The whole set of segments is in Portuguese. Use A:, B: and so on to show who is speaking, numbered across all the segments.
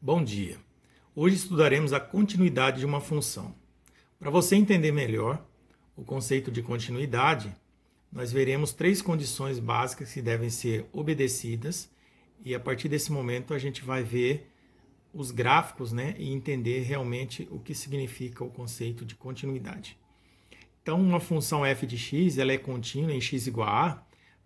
A: Bom dia! Hoje estudaremos a continuidade de uma função. Para você entender melhor o conceito de continuidade, nós veremos três condições básicas que devem ser obedecidas e a partir desse momento a gente vai ver os gráficos, e entender realmente o que significa o conceito de continuidade. Então, uma função f de x ela é contínua em x igual a A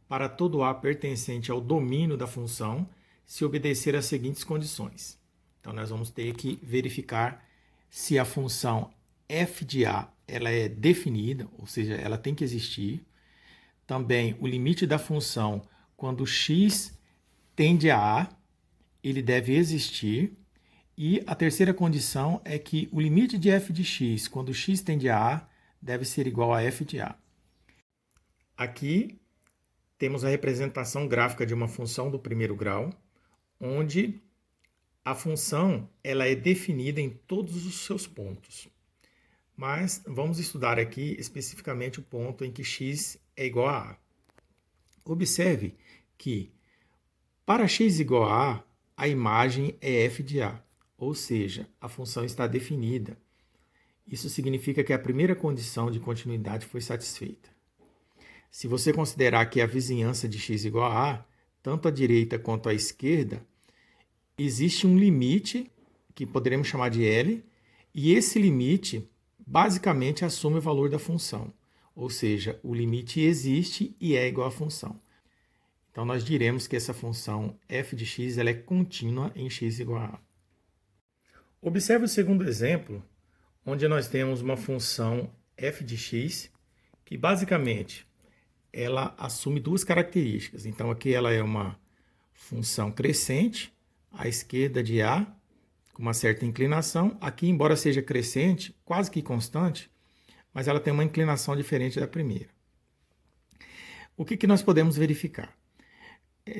A: para todo A pertencente ao domínio da função se obedecer às seguintes condições. Então, nós vamos ter que verificar se a função f de A ela é definida, ou seja, ela tem que existir. Também o limite da função quando x tende a A, ele deve existir. E a terceira condição é que o limite de f de x quando x tende a A deve ser igual a f de A. Aqui temos a representação gráfica de uma função do primeiro grau, onde a função ela é definida em todos os seus pontos. Mas vamos estudar aqui especificamente o ponto em que x é igual a A. Observe que para x igual a A imagem é f de A, ou seja, a função está definida. Isso significa que a primeira condição de continuidade foi satisfeita. Se você considerar que a vizinhança de x igual a A, tanto à direita quanto à esquerda, existe um limite, que poderemos chamar de L, e esse limite basicamente assume o valor da função. Ou seja, o limite existe e é igual à função. Então, nós diremos que essa função f de x ela é contínua em x igual a A. Observe o segundo exemplo, onde nós temos uma função f de x, que basicamente ela assume duas características. Então, aqui ela é uma função crescente, à esquerda de A, com uma certa inclinação. Aqui, embora seja crescente, quase que constante, mas ela tem uma inclinação diferente da primeira. O que nós podemos verificar?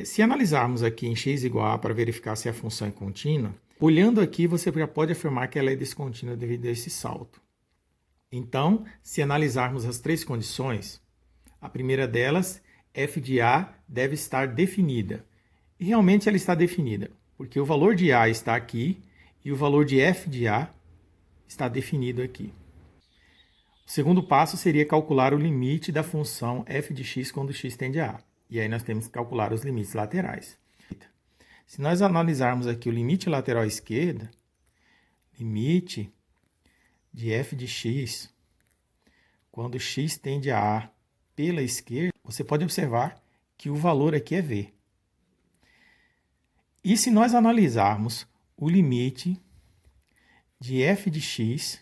A: Se analisarmos aqui em x igual a A para verificar se a função é contínua, olhando aqui você já pode afirmar que ela é descontínua devido a esse salto. Então, se analisarmos as três condições, a primeira delas, f de A deve estar definida. E realmente ela está definida, porque o valor de A está aqui e o valor de f de A está definido aqui. O segundo passo seria calcular o limite da função f de x quando x tende a A. E aí nós temos que calcular os limites laterais. Se nós analisarmos aqui o limite lateral à esquerda, limite de f de x quando x tende a A pela esquerda, você pode observar que o valor aqui é v. E se nós analisarmos o limite de f de x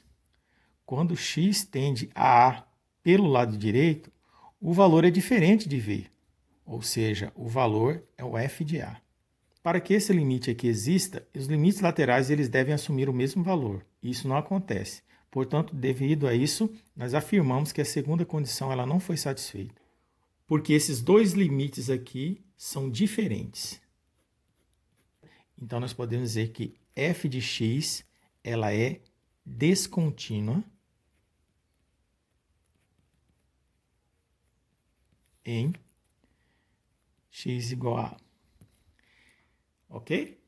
A: quando x tende a A pelo lado direito, o valor é diferente de v, ou seja, o valor é o f de A. Para que esse limite aqui exista, os limites laterais eles devem assumir o mesmo valor. Isso não acontece. Portanto, devido a isso, nós afirmamos que a segunda condição ela não foi satisfeita, porque esses dois limites aqui são diferentes. Então, nós podemos dizer que f de x ela é descontínua em x igual a A. Ok?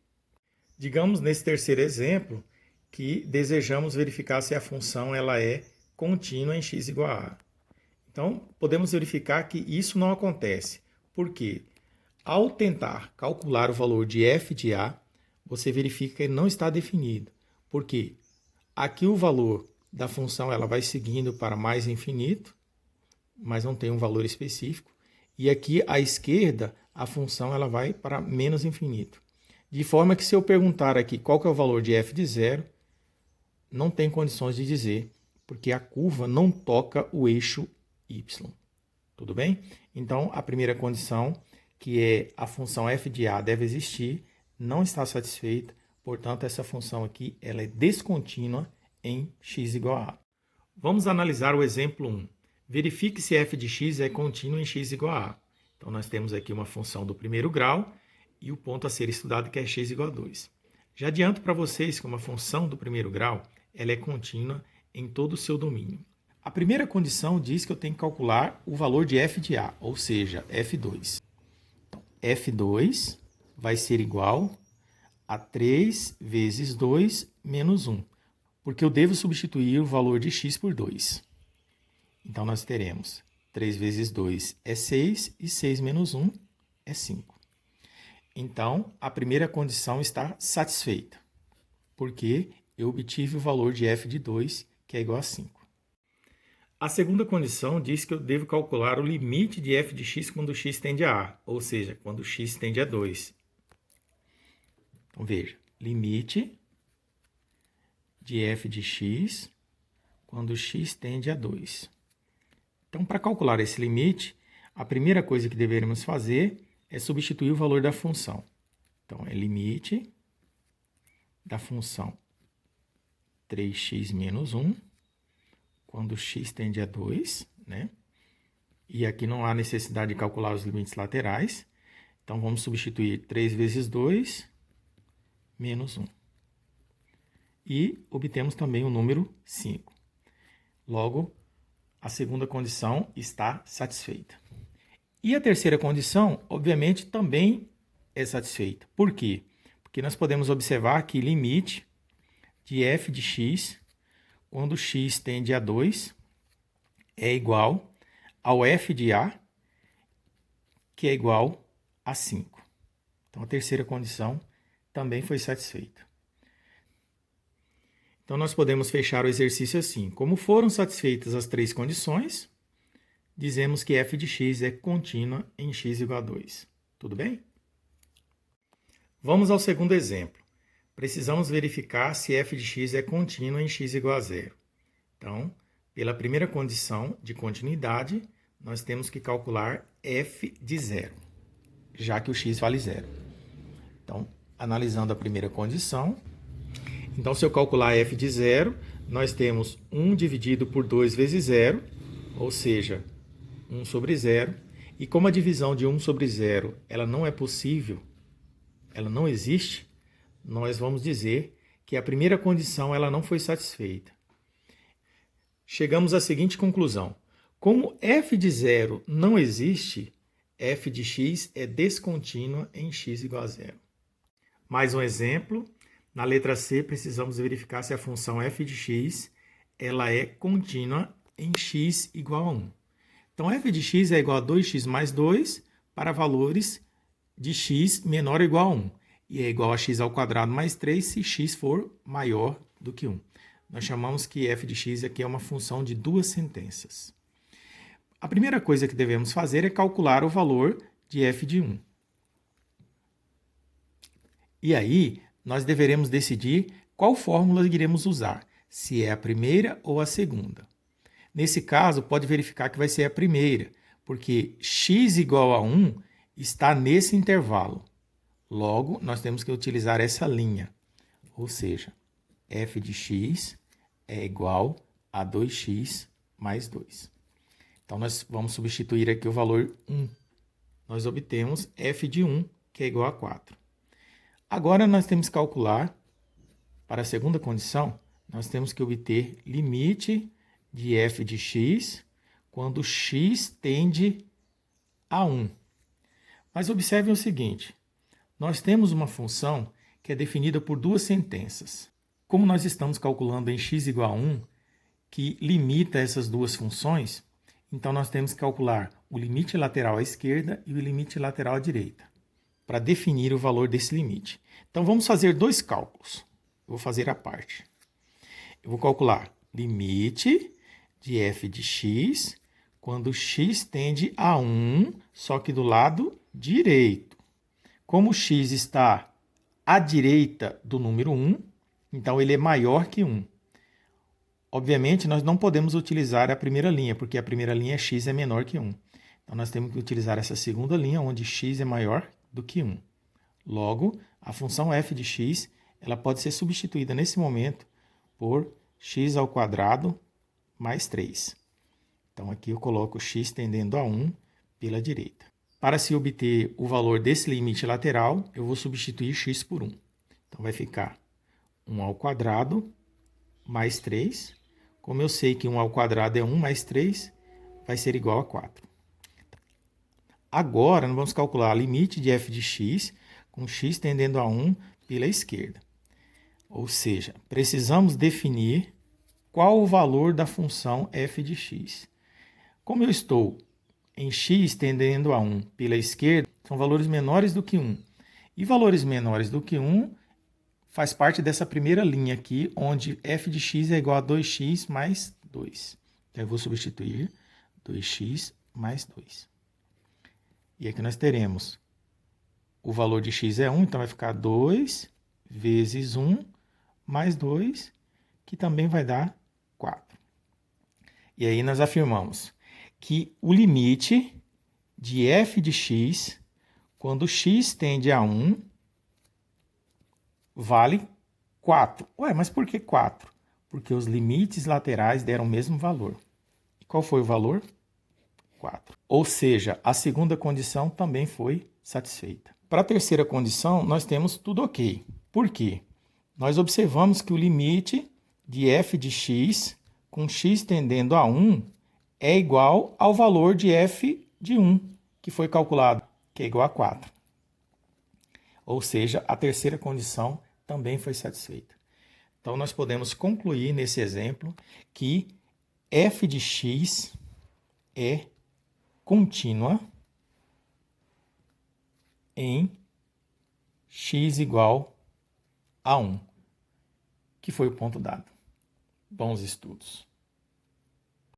A: Digamos, nesse terceiro exemplo, que desejamos verificar se a função ela é contínua em x igual a A. Então, podemos verificar que isso não acontece. Por quê? Ao tentar calcular o valor de f de A, você verifica que ele não está definido. Por quê? Aqui o valor da função ela vai seguindo para mais infinito, mas não tem um valor específico. E aqui à esquerda, a função ela vai para menos infinito. De forma que se eu perguntar aqui qual que é o valor de f de zero, não tem condições de dizer, porque a curva não toca o eixo y. Tudo bem? Então, a primeira condição, que é a função f de A deve existir, não está satisfeita, portanto, essa função aqui ela é descontínua em x igual a A. Vamos analisar o exemplo 1. Verifique se f de x é contínuo em x igual a A. Então, nós temos aqui uma função do primeiro grau e o ponto a ser estudado que é x igual a 2. Já adianto para vocês que uma função do primeiro grau ela é contínua em todo o seu domínio. A primeira condição diz que eu tenho que calcular o valor de f de A, ou seja, f2. Então, f2 vai ser igual a 3 vezes 2 menos 1, porque eu devo substituir o valor de x por 2. Então, nós teremos 3 vezes 2 é 6 e 6 menos 1 é 5. Então, a primeira condição está satisfeita, porque eu obtive o valor de f de 2, que é igual a 5. A segunda condição diz que eu devo calcular o limite de f de x quando x tende a a, ou seja, quando x tende a 2. Então, veja, limite de f de x quando x tende a 2. Então, para calcular esse limite, a primeira coisa que deveremos fazer é substituir o valor da função. Então, é limite da função 3x menos 1, quando x tende a 2, né? E aqui não há necessidade de calcular os limites laterais. Então, vamos substituir 3 vezes 2 menos 1. E obtemos também o número 5. Logo, a segunda condição está satisfeita. E a terceira condição, obviamente, também é satisfeita. Por quê? Porque nós podemos observar que limite de f de x, quando x tende a 2, é igual ao f de a, que é igual a 5. Então, a terceira condição também foi satisfeita. Então, nós podemos fechar o exercício assim. Como foram satisfeitas as três condições, dizemos que f de x é contínua em x igual a 2. Tudo bem? Vamos ao segundo exemplo. Precisamos verificar se f de x é contínua em x igual a 0. Então, pela primeira condição de continuidade, nós temos que calcular f de 0, já que o x vale 0. Então, analisando a primeira condição, então se eu calcular f de 0, nós temos 1 dividido por 2 vezes 0, ou seja, 1 sobre 0. E como a divisão de 1 sobre 0 ela não é possível, ela não existe, nós vamos dizer que a primeira condição ela não foi satisfeita. Chegamos à seguinte conclusão. Como f de 0 não existe, f de x é descontínua em x igual a 0. Mais um exemplo. Na letra C, precisamos verificar se a função f de x ela é contínua em x igual a 1. Então, f de x é igual a 2x mais 2 para valores de x menor ou igual a 1. E é igual a x ao quadrado mais 3 se x for maior do que 1. Nós chamamos que f de x aqui é uma função de duas sentenças. A primeira coisa que devemos fazer é calcular o valor de f de 1. E aí, nós deveremos decidir qual fórmula iremos usar, se é a primeira ou a segunda. Nesse caso, pode verificar que vai ser a primeira, porque x igual a 1 está nesse intervalo. Logo, nós temos que utilizar essa linha, ou seja, f de x é igual a 2x mais 2. Então, nós vamos substituir aqui o valor 1. Nós obtemos f de 1, que é igual a 4. Agora, nós temos que calcular, para a segunda condição, nós temos que obter limite de f de x quando x tende a 1. Mas observem o seguinte, nós temos uma função que é definida por duas sentenças. Como nós estamos calculando em x igual a 1, que limita essas duas funções, então nós temos que calcular o limite lateral à esquerda e o limite lateral à direita, para definir o valor desse limite. Então, vamos fazer dois cálculos. Eu vou fazer a parte. Eu vou calcular limite de f de x quando x tende a 1, só que do lado direito. Como x está à direita do número 1, então ele é maior que 1. Obviamente, nós não podemos utilizar a primeira linha, porque a primeira linha x é menor que 1. Então, nós temos que utilizar essa segunda linha, onde x é maior do que 1. Logo, a função f de x ela pode ser substituída nesse momento por x ao quadrado mais 3. Então, aqui eu coloco x tendendo a 1 pela direita. Para se obter o valor desse limite lateral, eu vou substituir x por 1. Então, vai ficar 1 ao quadrado mais 3. Como eu sei que 1 ao quadrado é 1 mais 3, vai ser igual a 4. Agora, nós vamos calcular o limite de f de x com x tendendo a 1 pela esquerda. Ou seja, precisamos definir qual o valor da função f de x. Como eu estou em x tendendo a 1 pela esquerda, são valores menores do que 1. E valores menores do que 1 faz parte dessa primeira linha aqui, onde f de x é igual a 2x mais 2. Então, eu vou substituir 2x mais 2. E aqui nós teremos o valor de x é 1, então vai ficar 2 vezes 1 mais 2, que também vai dar 4. E aí nós afirmamos que o limite de f de x, quando x tende a 1, vale 4. Ué, mas por que 4? Porque os limites laterais deram o mesmo valor. E qual foi o valor? 4. Ou seja, a segunda condição também foi satisfeita. Para a terceira condição, nós temos tudo ok. Por quê? Nós observamos que o limite de f de x com x tendendo a 1 é igual ao valor de f de 1, que foi calculado, que é igual a 4. Ou seja, a terceira condição também foi satisfeita. Então, nós podemos concluir nesse exemplo que f de x é contínua em x igual a 1, que foi o ponto dado. Bons estudos!